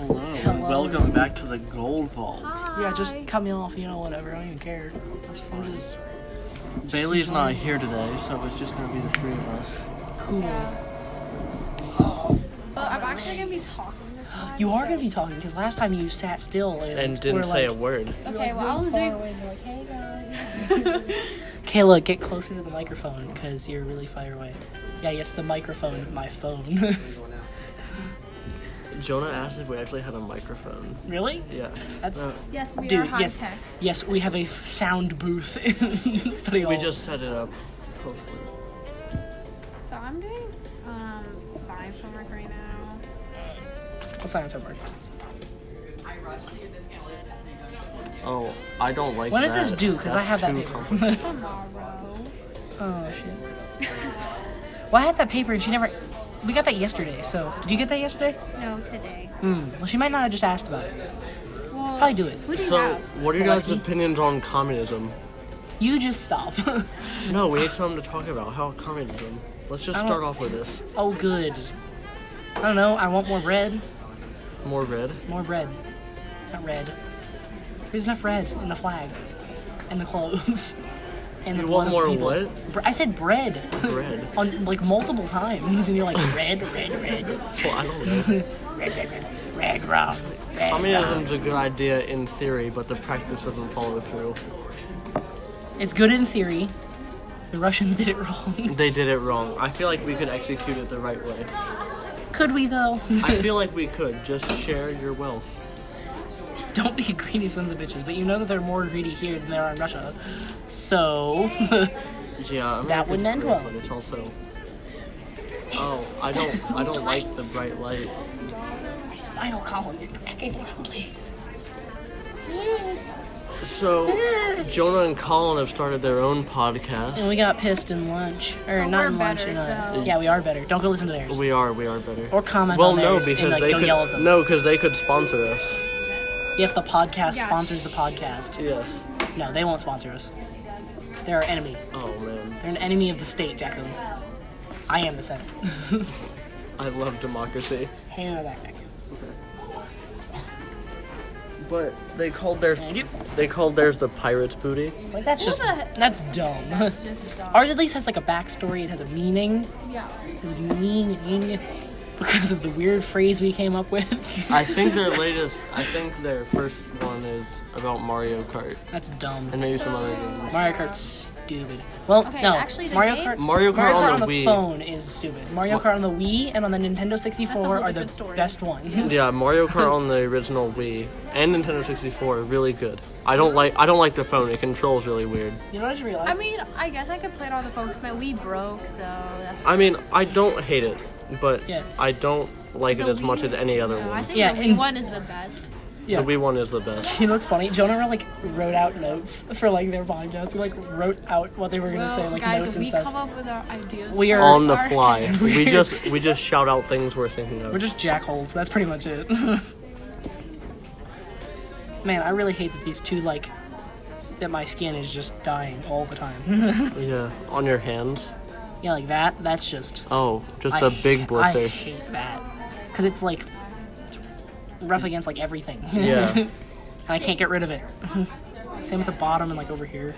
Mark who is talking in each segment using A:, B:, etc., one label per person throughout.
A: Hello. Welcome back to the Gold Vault.
B: Hi.
C: Yeah, just cut me off, whatever. I don't even care. I'm just
A: Bailey's not here today, so it's just gonna be the three of us.
C: cool.
B: Well, I'm actually gonna be talking this time.
C: You are going to be talking, because last time you sat still
A: And didn't say a word.
B: Okay, well, I was doing.
C: like, hey guys. Kayla, get closer to the microphone, because you're really far away. Yeah, yes, the microphone, my phone.
A: Jonah asked if we actually had a microphone.
C: Really?
A: Yeah.
C: That's...
B: Yes, we
C: Dude,
B: are high
C: yes.
B: tech.
C: Yes, we have a sound booth in study hall.
A: We just set it up. Hopefully.
B: So I'm doing science homework right now.
C: What science homework?
A: Oh, I don't like
C: When
A: that.
C: does this due? Because I
A: That's
C: have that
A: too
C: paper.
A: complicated.
B: Tomorrow.
C: Oh, shit. Well, I had that paper and she never... We got that yesterday, so... Did you get that yesterday?
B: No, today.
C: Well, she might not have just asked about it.
B: Well,
C: Probably do it.
B: Who do you
A: So,
B: have?
A: what are your guys'
C: Molesky?
A: opinions on communism?
C: You just stop.
A: No, we need something to talk about. How communism? Let's just
C: I don't-
A: start off with this.
C: Oh, good. I don't know. I want more bread.
A: More red.
C: More bread. Not red. There's enough red in the flag. And the clothes. And the
A: You
C: blood
A: want more
C: of people.
A: what?
C: I said bread.
A: Bread.
C: On, like, multiple times. And you're like, red, red, red.
A: Well, I don't know.
C: Red, red, red. Red, rum. Red, rum.
A: Communism's a good idea in theory, but the practice doesn't follow through.
C: It's good in theory. The Russians did it wrong.
A: They did it wrong. I feel like we could execute it the right way.
C: Could we, though?
A: I feel like we could. Just share your wealth.
C: Don't be greedy sons of bitches, but you know that they're more greedy here than they are in Russia. So,
A: Yeah,
C: That wouldn't end well.
A: But it's also. Oh, I don't like the bright light.
C: my spinal column is cracking loudly.
A: So, Jonah and Colin have started their own podcast.
C: And we got pissed in lunch. Or
B: But
C: not
B: we're
C: in lunch.
B: better,
C: in,
B: so-
C: Yeah, we are better. Don't go listen to theirs.
A: We are better.
C: Or comment
A: Well,
C: on
A: no,
C: theirs
A: because
C: and, like,
A: they
C: go
A: could.
C: yell at them.
A: No, because they could sponsor us.
C: Yes, the podcast
B: Yeah,
C: sponsors the podcast.
A: Yes.
C: No, they won't sponsor us. They're our enemy.
A: Oh man,
C: They're an enemy of the state, Jackson. I am the Senate.
A: I love democracy.
C: Hand me that back.
A: But they called theirs.
C: Thank you.
A: They called theirs the pirate's booty.
C: Like, that's just,
B: the-
C: that's dumb.
B: It's just dumb.
C: Ours at least has like a backstory. It has a meaning.
B: Yeah.
C: It has a meaning because of the weird phrase we came up with.
A: I think their first one is about Mario Kart
C: That's dumb.
A: and maybe some other games.
C: Mario Kart's stupid. Well,
B: Okay,
C: no.
B: actually, the
C: Mario
B: game-
C: Kart.
A: Mario Kart on the Wii.
C: phone is stupid. Mario Kart on the Wii and on the Nintendo 64
B: whole
C: are the
B: different story.
C: best ones.
A: Yeah, Mario Kart on the original Wii and Nintendo 64 are really good. I don't like the phone. It controls really weird.
C: You know what I just realized?
B: I mean, I guess I could play it on the phone because my Wii broke, so that's.
A: I mean, I don't hate it, but
C: Yeah.
A: I don't like it
B: The
A: as much
B: Wii-
A: as any other
B: No, I
A: one.
B: think
C: Yeah,
B: the
C: and-
B: Wii one is the best.
C: yeah.
A: The Wii one is the best.
C: You know what's funny? Jonah wrote out notes for like their podcast. He wrote out what they were gonna say,
B: Well,
C: like
B: guys,
C: notes and
B: we
C: stuff.
B: come up with our ideas.
C: We are-
A: On the
B: our
A: fly.
B: head.
A: We just shout out things we're thinking of.
C: We're just jackholes. That's pretty much it. Man, I really hate that these two that my skin is just dying all the time.
A: Yeah, on your hands.
C: Yeah, like that. That's just.
A: Oh, just
C: I
A: a big
C: I
A: blister.
C: hate that because it's like it's rough against like everything.
A: Yeah.
C: And I can't get rid of it. Same with the bottom and like over here.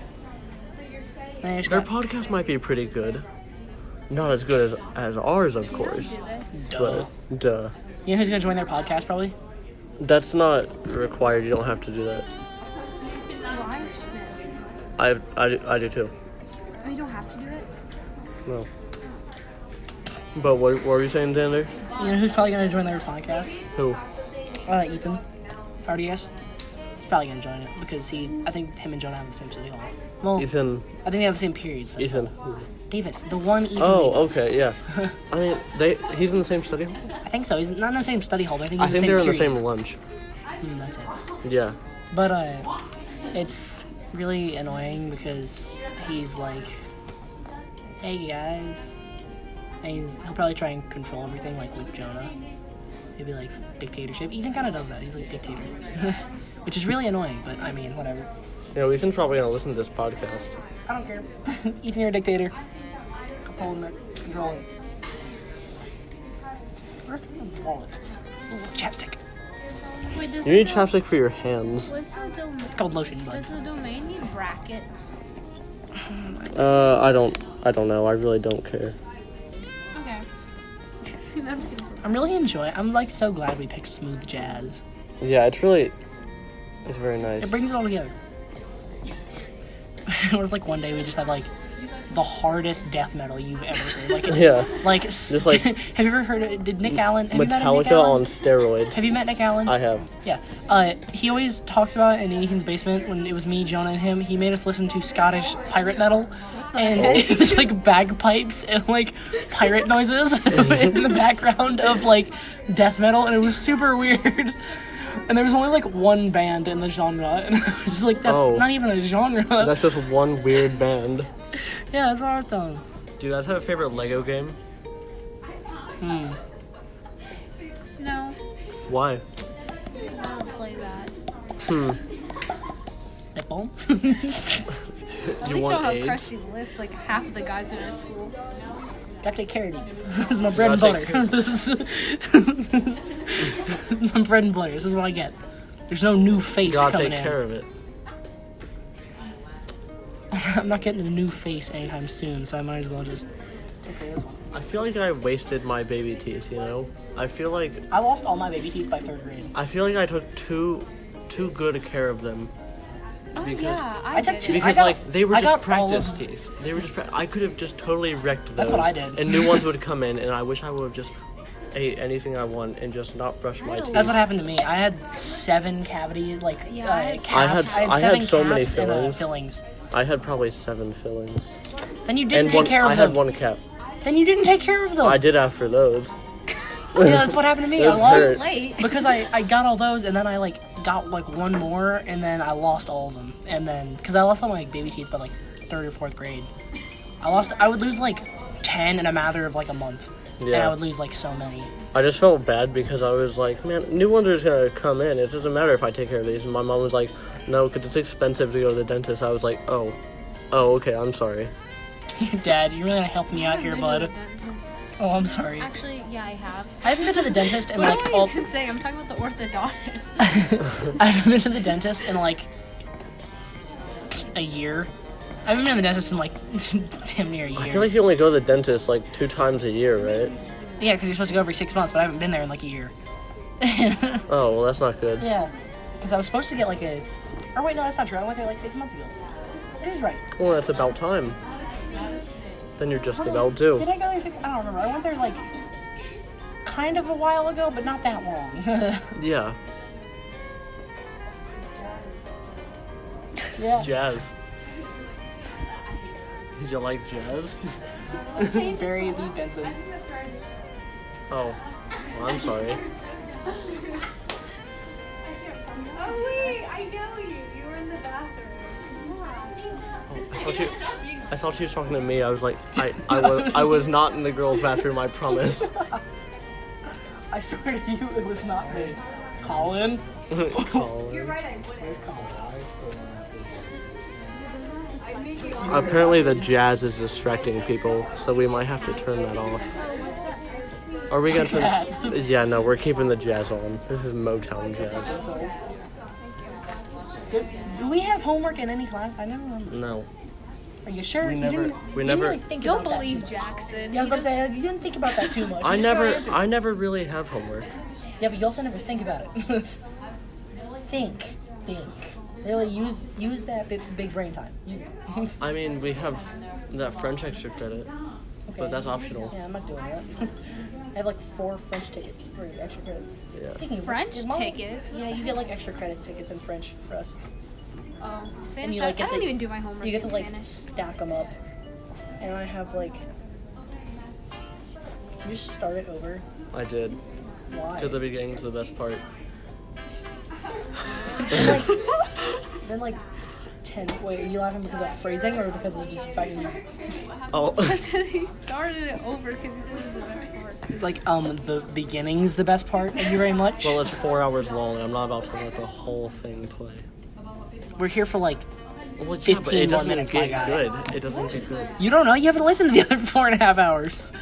C: And I just
A: Their
C: got,
A: podcast might be pretty good. Not as good as ours, of course.
B: Do this.
C: duh.
A: But duh.
C: You know who's gonna join their podcast probably?
A: That's not required. You don't have to do that.
B: Why?
A: I do too.
B: Oh, you don't have to do it.
A: No. But what were you saying, Xander?
C: You know who's probably gonna join their podcast?
A: Who?
C: Ethan. RDS. He's probably gonna join it because I think him and Jonah have the same study hall. Well,
A: Ethan.
C: I think they have the same period. So.
A: Ethan.
C: Davis, the one Ethan.
A: Oh,
C: Davis.
A: okay, yeah. I mean, he's in the same study hall?
C: I think so. He's not in the same study hall, but I think
A: I
C: he's
A: think
C: in
A: they're
C: the
A: in the
C: same
A: same
C: period.
A: lunch.
C: That's it.
A: Yeah.
C: But it's really annoying because he's like, "Hey guys," and he'll probably try and control everything like with Jonah. Maybe like dictatorship. Ethan kind of does that. He's like dictator, which is really annoying. But I mean, whatever.
A: You know, Ethan's probably gonna listen to this podcast.
C: I don't care. Ethan, you're a dictator. Control it. Control it. Where's my wallet? Ooh, chapstick.
A: You need chapstick for your hands.
B: What's the domain?
C: It's called lotion, bud.
B: Does the domain need brackets?
A: I don't know. I really don't care.
B: Okay. I'm just kidding.
C: I'm really enjoying. I'm like so glad we picked smooth jazz.
A: Yeah, it's very nice.
C: It brings it all together. What if like one day we just have like the hardest death metal you've ever heard? Like
A: Yeah.
C: like
A: Just like
C: have you ever heard of? Did Nick Allen? Have you met Nick
A: Metallica
C: Allen?
A: on steroids.
C: Have you met Nick Allen?
A: I have.
C: Yeah. He always talks about it in Ethan's basement when it was me, Jonah, and him. He made us listen to Scottish pirate metal. And it was like bagpipes and like pirate noises in the background of like death metal. And it was super weird. And there was only like one band in the genre. And I was like, that's
A: Oh.
C: not even a genre.
A: That's just one weird band.
C: Yeah, that's what I was telling him.
A: Do you guys have a favorite Lego game?
B: No,
A: Why?
B: because I don't play that.
C: Lip balm?
B: At
A: You
B: least I
A: want
B: don't have
A: AIDS?
B: crusty lips like half of the guys in our school.
C: Gotta take care of these. This is my bread and
A: Gotta
C: butter.
A: take
C: This is my bread and butter. This is what I get. There's no new face
A: Gotta
C: coming
A: take
C: in.
A: care of it.
C: I'm not getting a new face anytime soon, so I might as well just. Okay, this one.
A: I feel like I wasted my baby teeth, you know? I feel like
C: I lost all my baby teeth by 3rd grade.
A: I took too good a care of them.
B: Oh
A: Because-
B: yeah,
C: I took
B: did
C: two-
B: it.
A: Because
C: got-
A: they were
C: I
A: just
C: got all
A: practice
C: of-
A: teeth. They were just I could have just totally wrecked those.
C: That's what I did.
A: And new ones would come in, and I wish I would have just ate anything I want and just not brush my
B: had a
A: teeth.
C: That's what happened to me. I had 7 cavity
B: Yeah, I had
C: caps.
A: I had
C: 7
A: so many
C: caps and
A: fillings.
C: fillings.
A: I had probably 7 fillings.
C: Then you didn't
A: And
C: take care of
A: I
C: them.
A: had 1 cap.
C: Then you didn't take care of them.
A: I did after those.
C: Yeah, that's what happened to me. I
A: Those
C: lost
A: hurt.
B: Late.
C: because I got all those, and then I like got like 1 more, and then I lost all of them. And then because I lost all my baby teeth by like 3rd or 4th grade, I would lose like 10 in a matter of like a month, and I
A: Yeah.
C: would lose like so many.
A: I just felt bad because I was like, man, new ones are just gonna come in. It doesn't matter if I take care of these. And my mom was like, no, because it's expensive to go to the dentist. I was like, oh, okay, I'm sorry.
C: Dad, you're really gonna help me out
B: I've
C: here,
B: been to
C: bud.
B: the dentist.
C: Oh, I'm sorry.
B: Actually, yeah, I have.
C: I haven't been to the dentist in
B: What
C: like
B: am
C: all.
B: I even saying? I'm talking about the orthodontist.
C: I haven't been to the dentist in like a year. I haven't been to the dentist in like damn near a year.
A: I feel like you only go to the dentist like 2 times a year, right?
C: Yeah, because you're supposed to go every 6 months, but I haven't been there in like a year.
A: Oh, well, that's not good.
C: Yeah, because I was supposed to get like a. Or wait, no, that's not true. I went there like 6 months ago. It is right.
A: Well, that's about time. Then you're just about due.
C: Did I go there 6? I don't remember. I went there like kind of a while ago, but not that long.
A: Yeah.
C: Yeah.
A: Jazz. Did you like jazz?
C: Very defensive.
A: Oh, well, I'm sorry.
B: Oh wait, I know you. You were in the bathroom.
A: I thought she was talking to me. I was like, I was not in the girls' bathroom. I promise.
C: I swear to you, it was not me. Colin.
A: Colin.
B: Right, I wouldn't.
A: Apparently, the jazz is distracting people, so we might have to turn that off. Are we gonna turn? Yeah, no, we're keeping the jazz on. This is Motown jazz.
C: Do we have homework in any class? I never remember.
A: No.
C: Are you sure?
A: We
C: You
A: never-
C: didn't-
A: we
C: you
A: never-
C: Didn't really think
B: Don't
C: about that.
B: believe Jackson.
C: Yeah, I was about to say, you didn't think about that too much. You
A: I
C: just kinda
A: never,
C: answered.
A: I never really have homework.
C: Yeah, but you also never think about it. think. Really use that big brain time. Use it.
A: I mean, we have that French extra credit,
C: Okay.
A: but that's optional.
C: Yeah, I'm not doing that. I have like 4 French tickets for extra credit.
A: Yeah.
C: Speaking of
B: French
C: your mom-
B: tickets?
C: Yeah, you get like extra credits tickets in French for us.
B: Oh, Spanish.
C: you, like,
B: I
C: get
B: don't
C: the-
B: even do my homework
C: You get to
B: in
C: like
B: Spanish.
C: stack them up, and I have like. You just start it over.
A: I did,
C: Why?
A: because the beginning's the best part.
C: Then like 10. Wait, are you laughing because of phrasing or because of just fighting?
A: Oh,
B: He started it over because he said it was the best part.
C: Like the beginning's the best part. Thank you very much.
A: well, it's 4 hours long. I'm not about to let the whole thing play.
C: We're here for like.
A: Well, yeah,
C: 15
A: but it
C: more
A: doesn't
C: minutes, my
A: get
C: guy.
A: good. It doesn't get good.
C: You don't know. You haven't listened to the other 4.5 hours.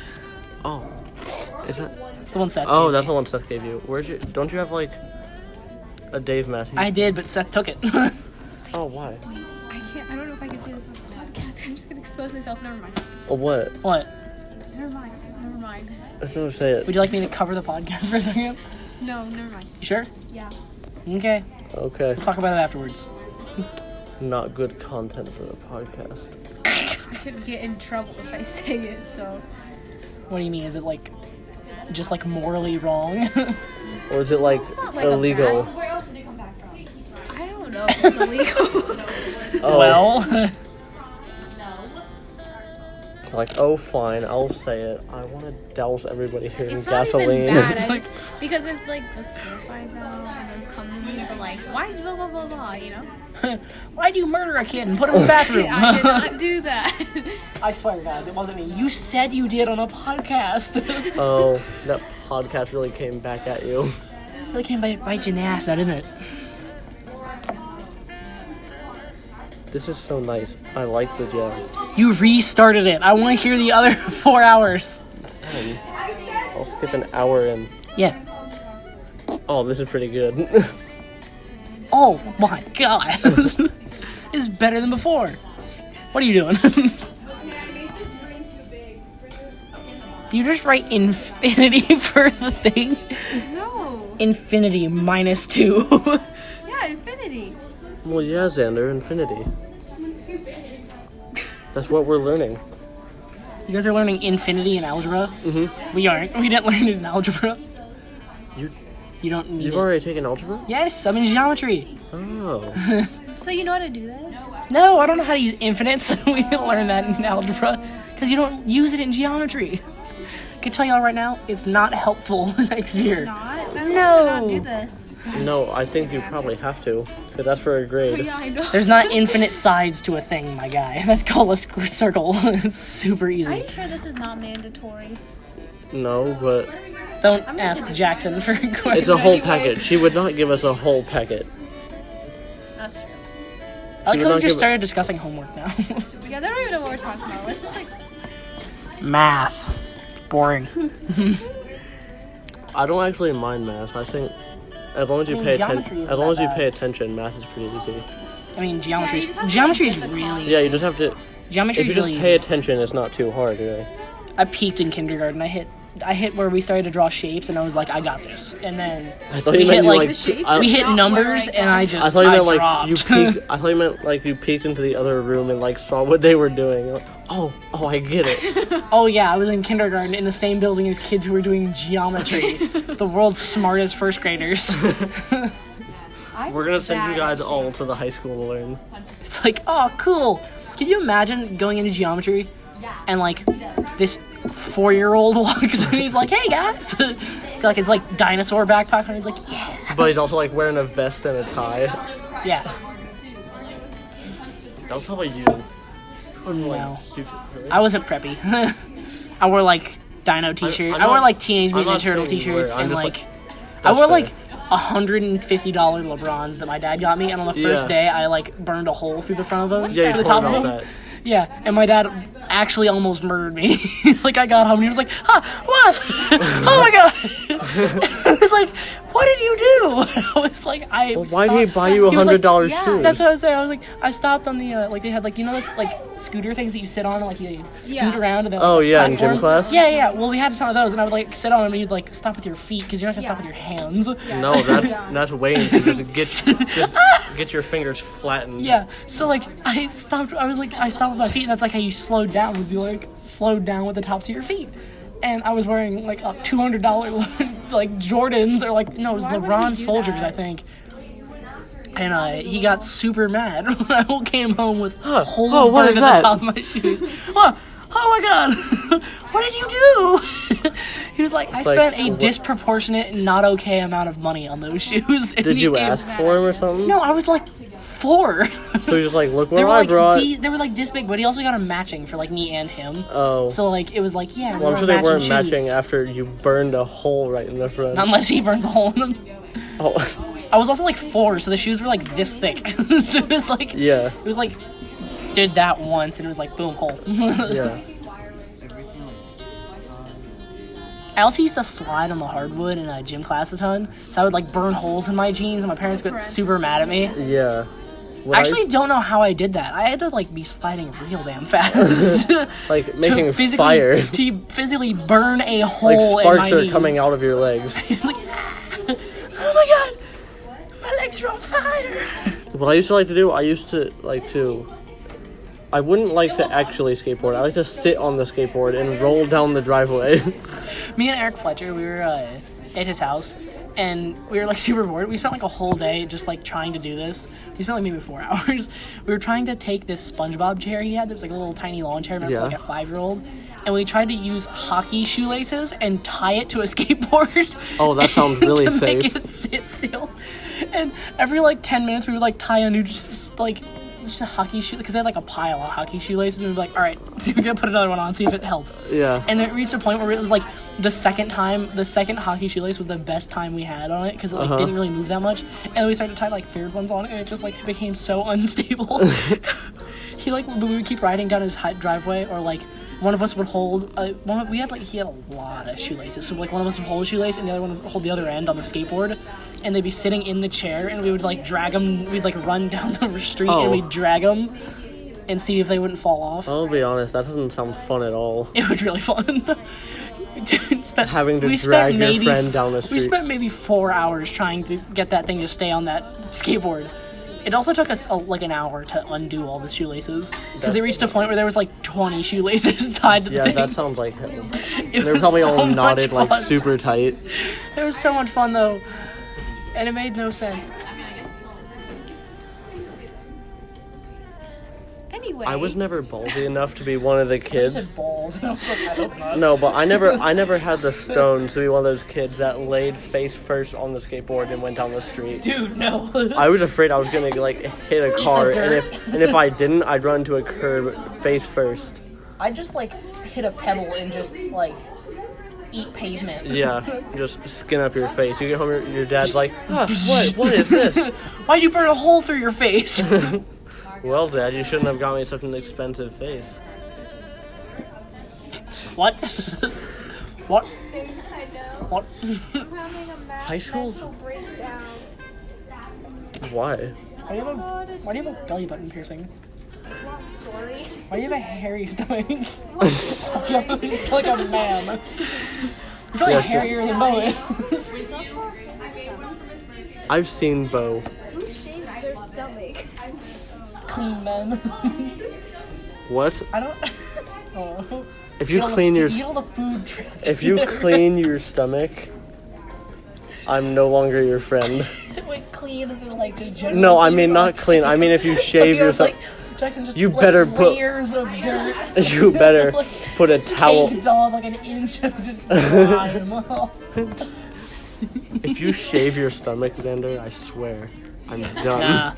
A: Oh, is that?
C: It's the one Seth.
A: Oh,
C: gave
A: that's
C: me.
A: the one Seth gave you. Where's your? Don't you have like? a Dave Matthews.
C: I did, but Seth took it.
A: Oh, why?
B: I don't know if I can say this on the podcast. I'm just gonna expose myself. Never mind.
A: Oh, what?
C: What?
B: Never mind. Never mind.
A: I was gonna say it.
C: Would you like me to cover the podcast for a second?
B: No, never mind.
C: You sure?
B: Yeah.
C: Okay.
A: Okay.
C: We'll talk about it afterwards.
A: Not good content for the podcast.
B: I could get in trouble if I say it, so.
C: What do you mean? Is it like just like morally wrong?
A: Or is it like
B: It's not like
A: illegal?
B: Where else did it come back from? I don't know if it's illegal.
A: Oh,
C: Well,
A: like, oh, fine, I'll say it. I want to douse everybody here in
B: It's not
A: gasoline.
B: even bad.
C: It's
B: I
C: like-
B: just, because if like the school fight though, and then come to me, but like, why blah blah blah blah, you know?
C: why'd you murder a kid and put him in the bathroom?
B: I did not do that.
C: I swear, guys, it wasn't me. You said you did on a podcast.
A: Oh, that podcast really came back at you.
C: Really came bite you in the ass, now, didn't it?
A: This is so nice. I like the jazz.
C: You restarted it. I want to hear the other 4 hours.
A: I'll skip an hour in.
C: Yeah.
A: Oh, this is pretty good.
C: Oh my god. This is better than before. What are you doing? Do you just write infinity for the thing?
B: No.
C: Infinity -2.
B: Yeah, infinity.
A: Well, yeah, Xander, infinity. That's what we're learning.
C: You guys are learning infinity in algebra?
A: Mm-hmm.
C: We aren't. We didn't learn it in algebra.
A: You,
C: don't need
A: you've
C: it.
A: already taken algebra?
C: Yes, I'm in geometry.
A: Oh.
B: So you know how to do this?
C: No, I don't know how to use infinite, so we didn't learn that in algebra. Because you don't use it in geometry. I can tell y'all right now, it's not helpful next year.
B: It's not?
C: No.
B: Not do this.
A: No, I think you probably have to. Because that's for a
B: Oh,
A: grade.
B: yeah, I know.
C: There's not infinite sides to a thing, my guy. That's called a circle. It's super
B: Are
C: easy.
B: you sure this is not mandatory?
A: No, but
C: Don't ask Jackson for questions.
A: it's a whole
B: Anyway.
A: packet. She would not give us a whole packet.
B: That's true.
C: I like
A: She would
C: how we
A: not
C: just
A: give-
C: started discussing homework now.
B: Yeah, they don't even know what we're talking about. It's just like,
C: Math. It's boring.
A: I don't actually mind math. I think as long as you
C: I mean,
A: pay
C: geometry
A: attention,
C: isn't
A: as long as
C: that
A: you
C: bad.
A: pay attention, math is pretty easy.
C: I mean, geometry.
B: Yeah, you just have to,
C: Geometry is
B: like, get the
C: really
B: concept.
A: Yeah, you just have to.
C: Geometry
A: If you
C: is
A: just
C: really
A: pay
C: easy.
A: attention, it's not too hard, really.
C: I peaked in kindergarten. I hit where we started to draw shapes, and I was like, I got this. And then
A: I thought
C: we
A: you meant
C: hit
A: you
C: like
B: The shapes
A: I,
C: we
B: is
C: hit
B: not
C: numbers,
B: where I
C: and
B: got
C: I
B: it.
C: just
A: I thought you meant like
C: dropped.
A: you peeked. I thought you meant like you peeked into the other room and like saw what they were doing. You're like, oh, I get it.
C: Oh yeah, I was in kindergarten in the same building as kids who were doing geometry. The world's smartest first graders.
A: We're gonna send you guys all to the high school to learn.
C: It's like, oh, cool. Can you imagine going into geometry and like this 4-year-old walks and he's like, hey guys. He's got like his like dinosaur backpack on. He's like, yeah.
A: But he's also like wearing a vest and a tie.
C: Yeah.
A: That was probably you.
C: No.
A: Suits, really?
C: I wasn't preppy. I wore like dino t-shirts.
A: I'm
C: I wore
A: not-
C: like Teenage
A: I'm
C: Mutant
A: not
C: Ninja Turtle
A: saying you were.
C: t-shirts
A: I'm
C: and
A: just
C: like
A: like,
C: I
A: that's
C: wore
A: fair.
C: like $150 LeBrons that my dad got me, and on the first
A: Yeah.
C: day I like burned a hole through the front of them,
A: Yeah, you
C: to the
A: told
C: top
A: me
C: of
A: about
C: them.
A: that.
C: Yeah, and my dad actually almost murdered me. Like I got home and he was like, "Huh, what? Oh my god!" I was like, "What did you do?" I was like, "I."
A: Well, why did he
C: stopped-
A: buy you
C: He was like,
A: $100
B: yeah,
A: shoes?
C: That's what I was saying. I was like, I stopped on the like they had like, you know, this like scooter things that you sit on and like you scoot
B: Yeah.
C: around and then
A: Oh,
C: like,
A: yeah, in
C: platform.
A: gym class?
C: Yeah. Well, we had a ton of those, and I would like sit on them and you'd like stop with your feet because you're not gonna stop with
B: Yeah.
C: your hands.
A: No, that's way into just get your fingers flattened.
C: Yeah, so like I stopped with my feet, and that's like how you slowed down, was you like slowed down with the tops of your feet. And I was wearing like a $200 like Jordans, or like no, it was
B: Why would he
C: LeBron
B: do
C: Soldiers,
B: that?
C: I think. And he got super mad when I came home with holes
A: Oh, what
C: burned
A: is
C: at
A: that?
C: the top of my shoes. Oh my god, what did you do? He was like, I
A: It's like,
C: spent a
A: what-
C: disproportionate, not okay amount of money on those shoes. And
A: Did
C: he
A: you
C: gave-
A: ask for him or something?
C: No, I was like 4.
A: So you're just like, look
C: They
A: what
C: were
A: I
C: like
A: brought.
C: they were like this big, but he also got them matching for like me and him.
A: Oh.
C: So like it was like, yeah,
A: Well, I'm
C: we're
A: sure they weren't
C: shoes.
A: matching after you burned a hole right in the front.
C: Unless he burns a hole in them.
A: Oh,
C: I was also like 4, so the shoes were like this thick. So it was like
A: yeah,
C: it was like did that once and it was like boom hole.
A: yeah.
C: I also used to slide on the hardwood in a gym class a ton, so I would like burn holes in my jeans, and my parents get super mad at me.
A: Yeah.
C: I actually don't know how I did that. I had to like be sliding real damn fast,
A: like making
C: physically,
A: fire.
C: to physically burn a
A: Like
C: hole in my
A: sparks are
C: knees.
A: coming out of your legs.
C: It's like, oh my god, my legs are on fire.
A: What I used to like to do, I wouldn't like to actually skateboard. I like to sit on the skateboard and roll down the driveway.
C: Me and Eric Fletcher, we were at his house, and we were like super bored. We spent like a whole day just like trying to do this. We spent like maybe 4 hours. We were trying to take this SpongeBob chair he had. There was like a little tiny lawn chair meant for like a 5-year-old. And we tried to use hockey shoelaces and tie it to a skateboard.
A: Oh, that sounds really
C: to
A: safe.
C: make it sit still. And every like 10 minutes we would like tie a new just a hockey shoe, because they had like a pile of hockey shoelaces, and we'd be like, all right, we're gonna put another one on, see if it helps.
A: Yeah.
C: And then it reached a point where it was like the second hockey shoelace was the best time we had on it, because it like didn't really move that much. And then we started to tie like third ones on it, and it just like became so unstable. We would keep riding down his driveway, or like one of us would hold he had a lot of shoelaces, so like one of us would hold a shoelace and the other one would hold the other end on the skateboard, and they'd be sitting in the chair, and we would like drag them. We'd like run down the street and we'd drag them and see if they wouldn't fall off.
A: I'll be honest, that doesn't sound fun at all.
C: It was really fun.
A: Having to drag your friend down the street.
C: We spent maybe 4 hours trying to get that thing to stay on that skateboard. It also took us like an hour to undo all the shoelaces, because they reached a point where there was like 20 shoelaces tied to the thing.
A: Yeah, that sounds like hell.
C: It
A: They're
C: was
A: probably
C: so
A: all
C: much
A: knotted
C: fun.
A: like super tight.
C: It was so much fun though, and it made no sense.
B: Anyway.
A: I was never ballsy enough to be one of the
C: You
A: kids.
C: said bald, and I was like, I don't know.
A: No, but I never had the stones to be one of those kids that laid face first on the skateboard and went down the street.
C: Dude, no.
A: I was afraid I was gonna like hit a car,
C: the
A: and
C: dirt.
A: if I didn't, I'd run into a curb face first.
C: I just like hit a pebble and just like eat pavement.
A: Yeah, just skin up your face. You get home, your dad's like, what is this?
C: Why'd you burn a hole through your face?
A: Well, Dad, you shouldn't have got me such an expensive face.
C: What? What?
D: I know.
C: What?
D: I'm having a
A: High school's-
D: mental breakdown.
A: Why?
C: Why do you have a belly button piercing?
D: Long story.
C: Why do you have a hairy stomach? It's like a man. You're probably
A: Yes,
C: hairier than Bo is.
A: I've seen Bo.
D: Who shaves their stomach?
C: Clean men.
A: What?
C: I don't. Oh.
A: If you clean your
C: Eat all the food trapped
A: if you
C: in there.
A: clean your stomach, I'm no longer your friend.
C: Wait, clean is it like just general?
A: No, I mean not clean. I mean if you shave your
C: like, Jackson just
A: You
C: like,
A: better put-
C: layers of dirt.
A: you better
C: Like,
A: put a towel.
C: caked on like an inch of just grime.
A: If you shave your stomach, Xander, I swear, I'm done.
C: Nah,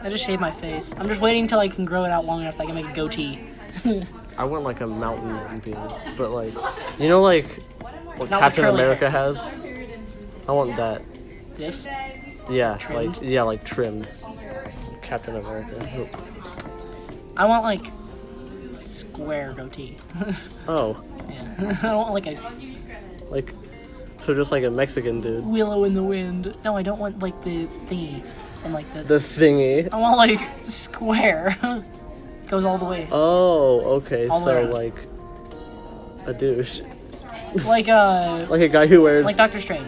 C: I just shaved my face. I'm just waiting till I can grow it out long enough that I can make a goatee.
A: I want like a mountain man beard, but like, you know, like what
C: Not with
A: Captain
C: curly
A: America
C: hair.
A: has. I want that.
C: This?
A: Yeah,
C: Trimmed?
A: like trimmed. Captain America.
C: I want like square goatee.
A: Oh,
C: Yeah, I don't want like a
A: like so just like a Mexican dude.
C: willow in the wind. No, I don't want like the thingy and like the.
A: The thingy.
C: I want like square. Goes all the way.
A: Oh, okay.
C: All the way
A: So
C: around.
A: like a douche,
C: Like
A: like a guy who wears.
C: like Doctor Strange.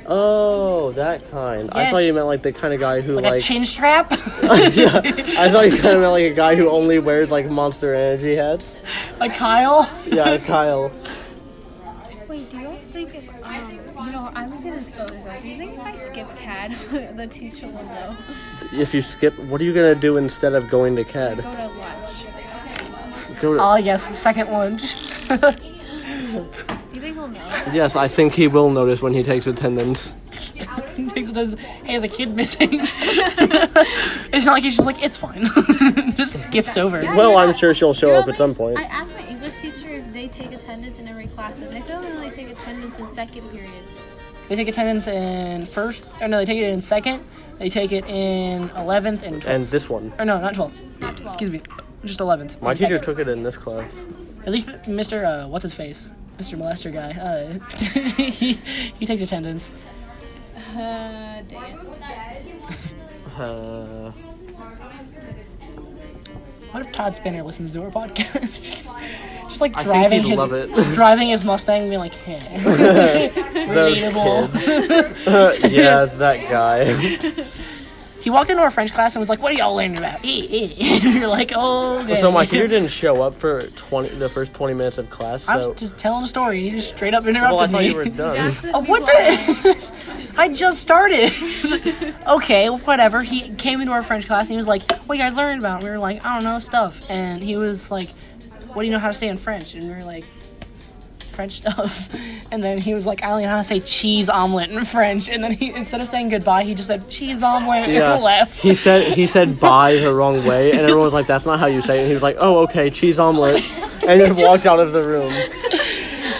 A: Oh, that kind. I thought you
C: Yes.
A: meant like the kind of guy who
C: Like,
A: like.
C: a chin strap.
A: Yeah, I thought you kind of meant like a guy who only wears like Monster Energy hats.
C: Like Kyle.
A: Yeah, Kyle.
B: Wait, do you guys think if, I was gonna throw this up. Do you think if I skip CAD, the teacher will know?
A: If you skip, what are you gonna do instead of going to CAD?
B: Go to lunch.
A: Go to,
C: Oh yes, second lunch.
B: Do you think he'll know?
A: yes, I think he will notice when he takes attendance.
C: Takes it as, hey, is a kid missing? It's not like he's just like, it's fine. Just skips over.
B: Yeah.
A: Well, I'm sure she'll show up at some
B: I
A: point.
B: asked my English teacher if they take attendance in every class, and they still only take attendance in second period.
C: They take attendance in first, or no, they take it in second. They take it in 11th and 12th.
A: And this one.
C: Or no, not 12th.
B: Not 12.
C: Excuse me. Just 11th.
A: My
C: And
A: teacher
C: second.
A: took it in this class.
C: At least Mr. What's his face? Mr. Molester guy. He takes attendance.
B: Dang it.
C: What if Todd Spinner listens to our podcast? Just like
A: I
C: driving
A: think he'd love it.
C: driving his Mustang, and being like, hey,
A: Those
C: relatable.
A: kids. Yeah, that guy.
C: He walked into our French class and was like, "What are y'all learning about?" You're like, "Oh." Okay.
A: So my teacher didn't show up for the first 20 minutes of class.
C: I was
A: So,
C: just telling a story. He just straight up interrupted
A: well, I thought
C: me.
A: you were done.
B: Jackson,
C: Oh,
B: be
C: what
B: quiet.
C: the? I just started. Okay, whatever. He came into our French class and he was like, "What are you guys learning about?" And we were like, "I don't know, stuff." And he was like, "What do you know how to say in French?" And we were like, "French stuff." And then he was like, "I only know how to say cheese omelet in French." And then he, instead of saying goodbye, he just said cheese omelet and left.
A: He said bye the wrong way, and everyone was like, "That's not how you say it." And he was like, "Oh, okay, cheese omelet," and just walked out of the room.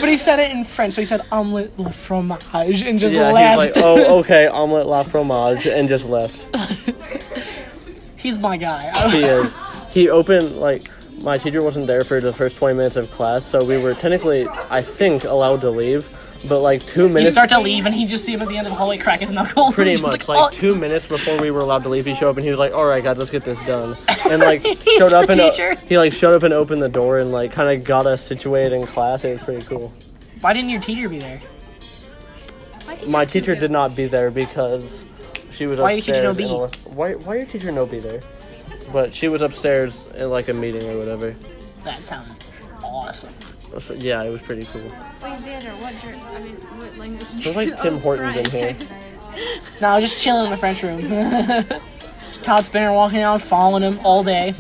C: But he said it in French, so he said omelet la fromage and just
A: Yeah, he
C: left.
A: was like, "Oh, okay, omelet la fromage," and just left.
C: He's my guy.
A: He is. He opened my teacher wasn't there for the first 20 minutes of class, so we were technically, I think, allowed to leave. But 2
C: You
A: minutes.
C: start to leave, and he just see him at the end of the hallway crack his knuckles.
A: Pretty
C: He's
A: much,
C: like,
A: 2 minutes before we were allowed to leave, he showed up and he was like, "All right, guys, let's get this done." And
C: He's
A: showed up
C: the
A: and
C: teacher.
A: he showed up and opened the door and kind of got us situated in class. It was pretty cool.
C: Why didn't your teacher be there?
A: My teacher did not be there because she was
C: Why your
A: upstairs.
C: teacher no
A: in
C: be?
A: Why your teacher no be there? But she was upstairs in a meeting or whatever.
C: That sounds awesome.
A: So, yeah, it was pretty cool.
B: Wait, Xander, what language do
A: There's
B: you
A: Tim Hortons in here.
C: No, I was just chilling in the French room. Just Todd Spinner walking out, I was following him all day.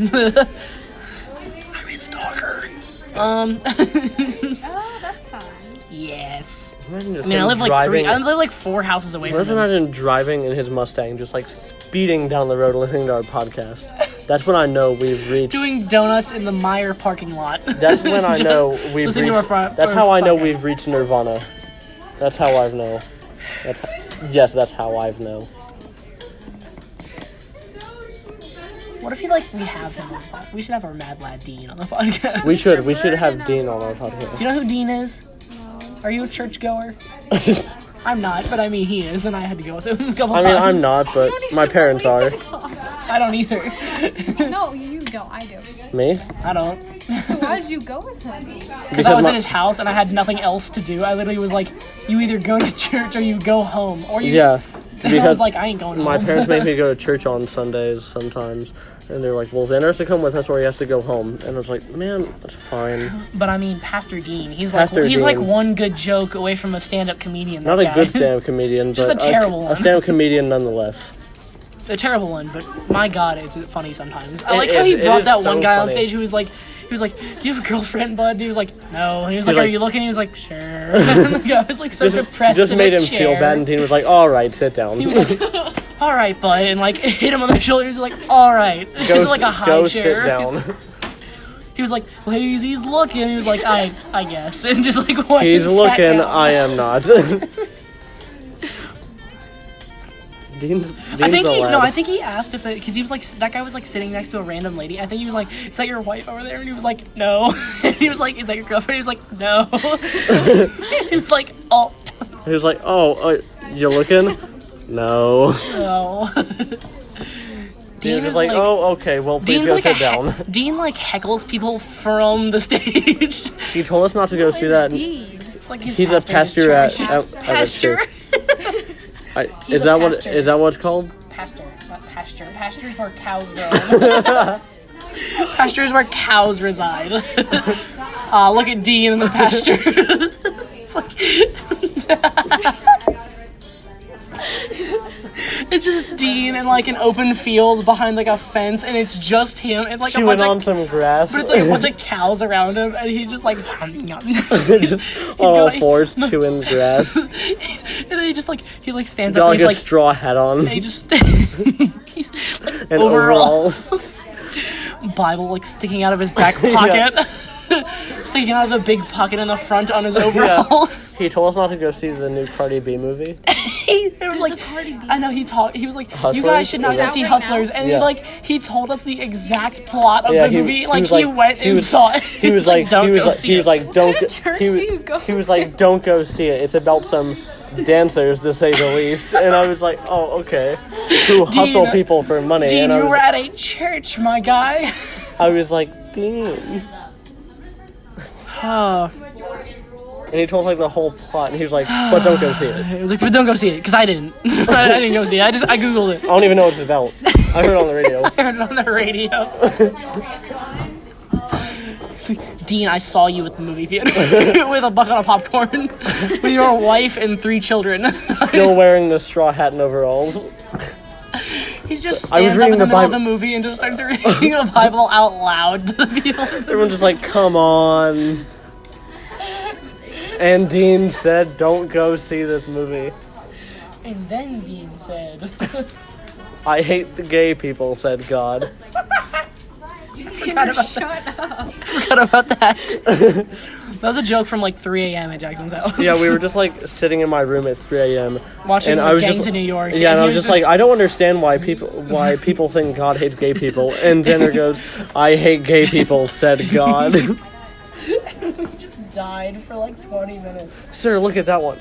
C: I'm his stalker.
D: Oh, that's fun.
C: Yes.
A: Imagine just
C: I mean, I
A: him
C: live
A: driving.
C: I live 4 houses away from him.
A: Imagine driving in his Mustang, just speeding down the road listening to our podcast. That's when I know we've reached.
C: Doing donuts in the Meyer parking lot.
A: That's when I know we've
C: Listening
A: reached.
C: to our
A: That's how I know
C: podcast.
A: we've reached Nirvana. That's how I know. That's how I know.
C: What if we have him on the podcast? We should have our Mad Lad Dean on the podcast.
A: We should have Dean on our podcast.
C: Do you know who Dean is? Are you a churchgoer? I'm not, but I mean he is, and I had to go with him a couple
A: I mean,
C: times.
A: I'm not, but my parents are.
C: I don't either.
B: No, you don't. I do.
A: Me?
C: I don't.
B: So why did you go with him?
C: Because I was in his house and I had nothing else to do. I literally was like, you either go to church or you go home. Or you.
A: Yeah,
C: And I was
A: because
C: like, I ain't going home.
A: my parents make me go to church on Sundays sometimes. And they're like, "Well, Xander has to come with us or he has to go home." And I was like, "Man, that's fine."
C: But I mean, Pastor Dean. He's
A: Pastor
C: like
A: Dean.
C: one good joke away from a stand-up comedian.
A: Not
C: that
A: a
C: guy.
A: good stand-up comedian,
C: Just
A: but
C: a terrible one.
A: A stand-up comedian nonetheless.
C: A terrible one, but my God, it's funny sometimes. I
A: It
C: like how he
A: is- it
C: brought
A: is
C: that
A: so
C: one guy on
A: funny.
C: stage who was like, "Do you have a girlfriend, bud?" And he was like, "No." And he was like,
A: He's
C: "Are
A: like-
C: you looking?" He was like, "Sure." And the guy was like so depressed.
A: Just
C: in
A: made
C: a
A: him feel
C: chair.
A: bad, and Dean was like, "All right, sit down."
C: He was like, "All right, bud," and like hit him on the shoulder. He was like, "All right." He's in like a high
A: go
C: chair.
A: sit down.
C: He was like, "Ladies, he's looking." He was like, "I guess," and just like went
A: He's
C: and sat
A: looking.
C: down.
A: I am not. Dean's
C: I think
A: the
C: he
A: lad.
C: I think he asked if because he was like that guy was like sitting next to a random lady. I think he was like, "Is that your wife over there?" And he was like, "No." And he was like, "Is that your girlfriend?" He was like, "No." He was like, "Oh,
A: He was like, "Oh, you looking?" No.
C: no."
A: Dean was like, "Oh, okay. Well, please
C: Dean's
A: go
C: like
A: sit down."
C: Dean like heckles people from the stage.
A: He told us not to go see that.
B: Dean.
C: It's like his
A: He's a pastor at
C: church.
A: a
C: Pastor.
A: church.
C: He's
A: Is
C: a
A: that what?
C: pastor.
A: Is that what it's called?
C: Pastor, not pasture. Pastures where cows roam. Pastures where cows reside. Look at Dean in the pasture. It's like it's just Dean in like an open field behind like a fence, and it's just him and like a
A: Chewing
C: bunch
A: on
C: of.
A: some grass.
C: But it's like a bunch of cows around him, and he's just like,
A: all
C: got, like-
A: fours chewing grass.
C: and then he just like stands
A: Got
C: up,
A: like
C: and
A: a
C: he's like,
A: straw hat on
C: he just he's like
A: and
C: overalls.
A: overalls.
C: Bible like sticking out of his back pocket. sticking out of the big pocket in the front on his overalls.
A: He told us not to go see the new Cardi B movie.
C: It was like,
B: a Cardi B.
C: I know he was like,
A: Hustlers?
C: you guys should not
A: Is
C: go
A: it
C: see
B: out right
C: Hustlers, and
A: Yeah.
C: he told us the exact plot of
A: Yeah,
C: the movie. Like he went
A: he
C: and
A: was-
C: saw it.
A: He was like,
C: don't
A: he was
C: go
A: like,
C: see
A: he
C: it.
A: was like, don't.
B: kind of church do you go
A: He was like, don't go see it. It's about some dancers, to say the least. And I was like, oh, okay. Who hustle
C: Dean,
A: people for money?
C: Dean,
A: and I
C: you
A: was,
C: were at a church, my guy.
A: I was like, Dean.
C: Oh,
A: And he told like the whole plot, and he was like, but don't go see it.
C: it was like, but don't go see it, because I didn't. I didn't go see it. I googled it.
A: I don't even know what it's about. I heard it on the radio.
C: I heard it on the radio. Dean, I saw you at the movie theater with a bucket of popcorn, with your wife and 3 children.
A: Still wearing the straw hat and overalls.
C: He just
A: I was
C: stands up in
A: reading
C: the
A: the
C: middle of the
A: Bible.
C: movie and just starts reading the Bible out loud to the people.
A: Everyone's just like, come on. And Dean said, don't go see this movie.
C: And then Dean said,
A: I hate the gay people, said God.
C: forgot about that. That was a joke from like 3 a.m. at Jackson's house.
A: Yeah, we were just like sitting in my room at 3 a.m.
C: watching
A: and
C: the
A: I was
C: Gangs
A: just,
C: of New York.
A: Yeah, and I
C: he
A: was just like, I don't understand why people think God hates gay people. And Tanner goes, I hate gay people, said God.
C: just died for like 20 minutes.
A: Sir, look at that one.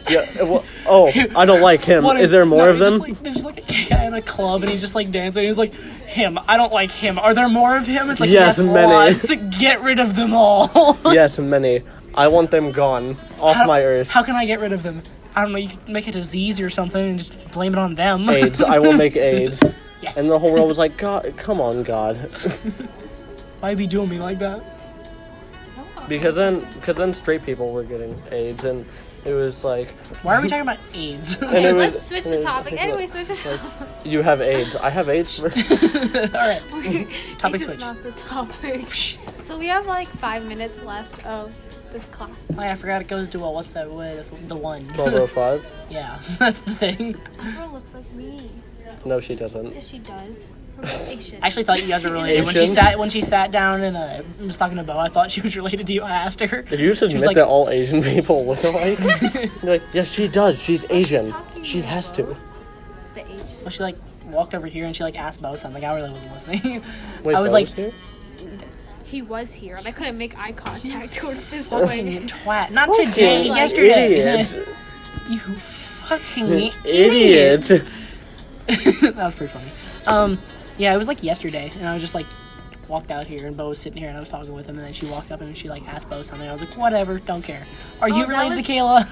A: Yeah. Well, oh, I don't like him.
C: What
A: Is there more of them?
C: There's just like a guy in a club and he's just like dancing. He's like, him. I don't like him. Are there more of him? It's like,
A: Yes, many.
C: lots. Get rid of them all.
A: Yes, many. I want them gone off my earth.
C: How can I get rid of them? I don't know. You can make a disease or something and just blame it on them.
A: AIDS. I will make AIDS.
C: Yes.
A: And the whole world was like, God, come on, God.
C: Why be doing me like that?
A: Because then straight people were getting AIDS, and it was like,
C: Why are we talking about AIDS?
A: and
B: Okay,
A: it was-
B: let's switch the topic. Anyway, switch the topic.
A: you have AIDS. I have AIDS.
C: All right. Topic
B: This
C: switch.
B: is not the topic. So we have like 5 minutes left of this class.
C: Oh, yeah, I forgot it goes to what's that word? The one.
A: 12:05.
C: Yeah, that's the thing.
B: Girl looks like me.
A: No, she doesn't.
B: Yes, she does. Her relation.
C: I actually thought you guys were related when she
A: Asian?
C: sat down and was talking to Bo. I thought she was related to you. I asked her.
A: Did you just
C: She was
A: admit
C: like-
A: that all Asian people look alike? You're like, yes, she does. She's Asian.
B: talking
A: She
B: about
A: has to.
B: The Asian.
C: Well, she like walked over here and she like asked Bo something. I really wasn't listening.
A: Wait,
C: I was
A: Bo
C: like,
A: here?
B: He was here, and I couldn't make eye contact towards this
C: fucking
B: way.
C: twat. Not today.
A: Fucking
C: Yesterday.
A: idiot.
C: You fucking idiot.
A: Idiot.
C: That was pretty funny. Yeah, it was like yesterday, and I was just like walked out here, and Bo was sitting here, and I was talking with him, and then she walked up and she like asked Bo something. I was like, whatever, don't care. Are you
B: that
C: related
B: was-
C: to Kayla?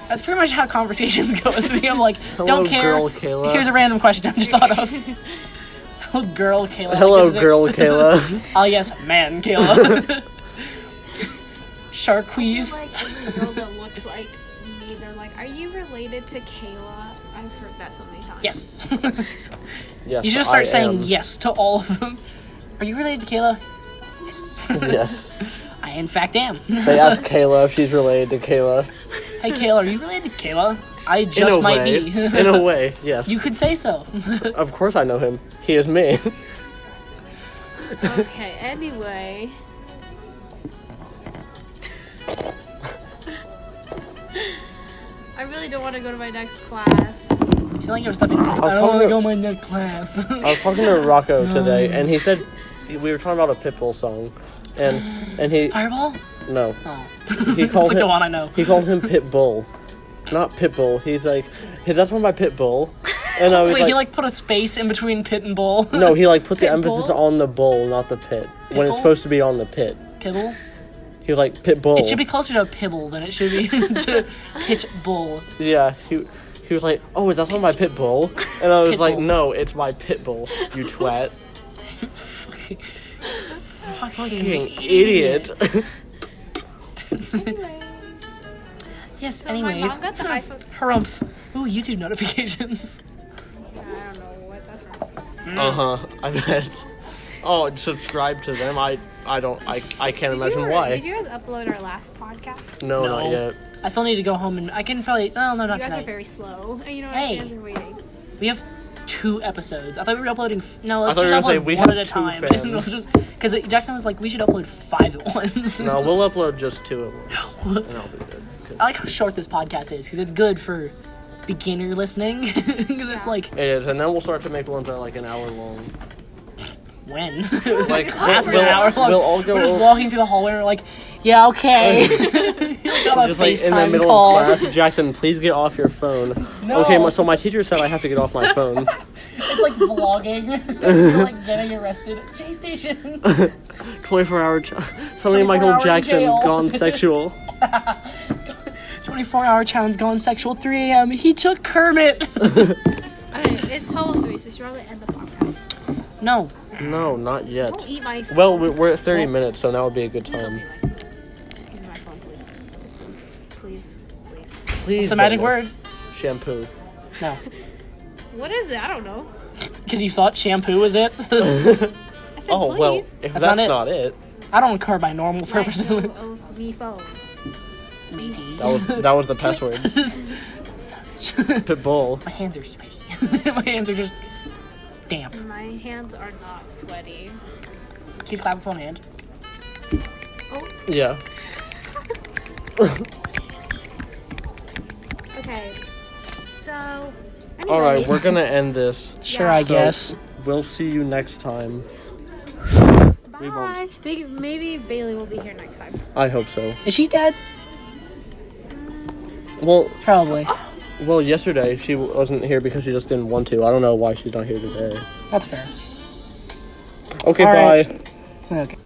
C: That's pretty much how conversations go with me. I'm like,
A: Hello,
C: don't care.
A: girl, Kayla.
C: Here's a random question I just thought of. Hello, girl, Kayla.
A: Hello,
C: Like,
A: girl, Kayla.
C: Oh yes, man, Kayla. Sharkweeze.
B: Like every girl that looks like me, they're like, "Are you related to Kayla?" I've heard that so many times.
C: Yes.
A: Yes,
C: You just start
A: I
C: saying
A: am.
C: yes to all of them. Are you related to Kayla? Yes.
A: Yes.
C: I in fact am.
A: They asked Kayla if she's related to Kayla.
C: Hey Kayla, are you related to Kayla? I
A: In
C: just
A: a
C: might
A: way.
C: be.
A: In a way, yes.
C: You could say so.
A: Of course I know him. He is me.
B: Okay. Anyway. I really don't want to go to my next class.
C: You sound like you're stuffing. I don't
A: talking
C: want to
A: to-
C: go my next class.
A: I was talking to Rocco today, and he said we were talking about a Pitbull song, and he
C: Fireball?
A: no,
C: Oh.
A: he
C: It's
A: called
C: like
A: him
C: the one I know.
A: he called him Pitbull, not Pitbull. He's like, hey, that's one by Pitbull, and I was
C: Wait,
A: like,
C: he like put a space in between pit and bull.
A: no, he like put the
C: Pitbull?
A: emphasis on the bull, not the pit, when it's
C: Pitbull?
A: supposed to be on the pit.
C: Pibble?
A: He was like Pitbull.
C: It should be closer to a pibble than it should be to pit bull.
A: Yeah, he was like, oh, is that one by Pitbull? And I was like,
C: Pitbull.
A: no, it's by Pitbull, you twat.
C: Fucking
A: Fucking idiot.
C: Yes,
B: So
C: anyways.
B: my mom got the iPhone.
C: Harumph. Ooh, YouTube notifications.
B: I don't know what that's from.
A: Uh-huh, I bet. Oh, subscribe to them. I can't imagine why.
B: Did you guys upload our last podcast?
A: No,
C: No.
A: not yet.
C: I still need to go home and I can probably. Oh no, not
B: You guys
C: tonight.
B: are very slow. And you know,
C: Hey.
B: our fans are waiting.
C: We have 2 episodes. I thought we were uploading. No, let's
A: thought
C: just
A: you were gonna say
C: upload
A: we
C: one
A: have
C: at a
A: 2
C: time.
A: fans.
C: And we'll just because Jackson was like, we should upload 5 at once.
A: No, we'll upload just 2 at once, and I'll be good. 'Cause
C: I like how short this podcast is because it's good for beginner listening. Because it's like
A: It is, and then we'll start to make ones that are like an hour long.
C: when
A: Like,
C: it's past
A: we'll-
C: an hour long.
A: we'll all go
C: We're just
A: over-
C: walking through the hallway and we're like, yeah, okay. Got a
A: Just like in the
C: FaceTime
A: middle
C: call.
A: of class, Jackson, please get off your phone.
C: No.
A: Okay, so my teacher said I have to get off my phone.
C: It's like vlogging. You're like getting arrested at J Station.
A: 24-hour. Suddenly
C: 24
A: Michael
C: hour in
A: Jackson
C: jail.
A: gone sexual.
C: 24-hour challenge gone sexual 3 a.m. He took Kermit.
D: Okay, it's 12:03, so you should probably end the podcast.
C: No.
A: No, not yet.
D: Don't eat my phone.
A: Well, we're at 30 minutes, so now would be a good
D: Please don't
A: time.
D: eat my phone. Just give me my phone, please. Just please. Please.
A: Please.
C: What's the magic
A: Daniel.
C: word?
A: Shampoo.
C: No.
D: What is it? I don't know.
C: Because you thought shampoo was it?
D: I said
A: Oh, well,
D: please.
A: if
C: That's
A: that's,
C: not it.
A: not it,
C: I don't occur by normal
D: Let
C: purposes.
D: go of me phone.
A: that was the password. Pitbull.
C: My hands are sweaty. My hands are just damp.
D: My hands are not sweaty.
C: Can you clap with one hand?
A: Yeah.
D: Okay. So.
A: All right,
D: anyway.
A: we're gonna end this.
C: Sure,
D: Yeah.
C: I
A: So,
C: guess.
A: We'll see you next time. We won't.
D: Bye. Maybe Bailey will be here next time.
A: I hope so.
C: Is she dead?
A: Well,
C: Probably.
A: yesterday she wasn't here because she just didn't want to. I don't know why she's not here today.
C: That's fair.
A: Okay,
C: All
A: bye.
C: right. Okay.